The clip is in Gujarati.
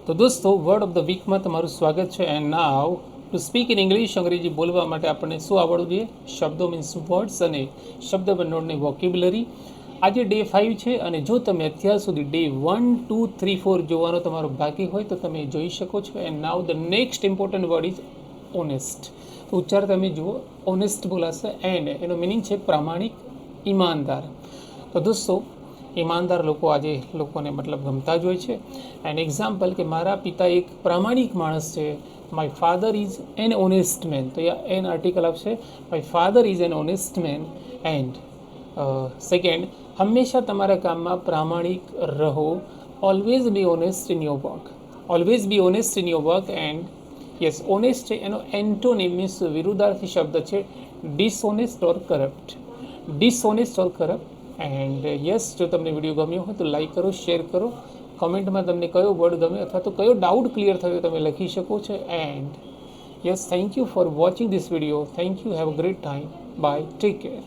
તો દોસ્તો વર્ડ ઓફ ધ વીકમાં તમારું સ્વાગત છે. And now to speak in English, અંગ્રેજી બોલવા માટે આપણને શું આવડવું જોઈએ? શબ્દો મીન્સ વર્ડ્સ અને શબ્દ ભંડોળની વોકેબ્યુલરી. આજે ડે 5 છે અને જો તમે અત્યાર સુધી ડે 1, 2, 3, 4 જોવાનો તમારો બાકી હોય તો તમે જોઈ શકો છો. And now the next important word is honest. તો ઉચ્ચાર તમે જુઓ, ઓનેસ્ટ બોલાશે એન્ડ એનો મિનિંગ છે પ્રામાણિક, ઈમાનદાર. તો દોસ્તો ઈમાનદાર લોકો આજે લોકોને મતલબ ગમતા જ હોય છે. એન્ડ એક્ઝામ્પલ કે મારા પિતા એક પ્રામાણિક માણસ છે. My father is an honest man. તો એન આર્ટિકલ આપશે my father is an honest man. And second, હંમેશા તમારા કામમાં પ્રામાણિક રહો. Always be honest in your work. Always be honest in your work. And yes, honest છે એનો એન્ટોનિમ મીન્સ વિરુદ્ધાર્થી શબ્દ છે dishonest or corrupt. Dishonest or corrupt. And yes, જો તમને વિડીયો ગમ્યો હોય તો લાઈક કરો, શેર કરો. કમેન્ટમાં તમને કયો વર્ડ ગમે અથવા તો કયો ડાઉટ ક્લિયર થયો તમે લખી શકો છો. And yes, thank you for watching this video. Thank you. Have a great time. Bye. Take care.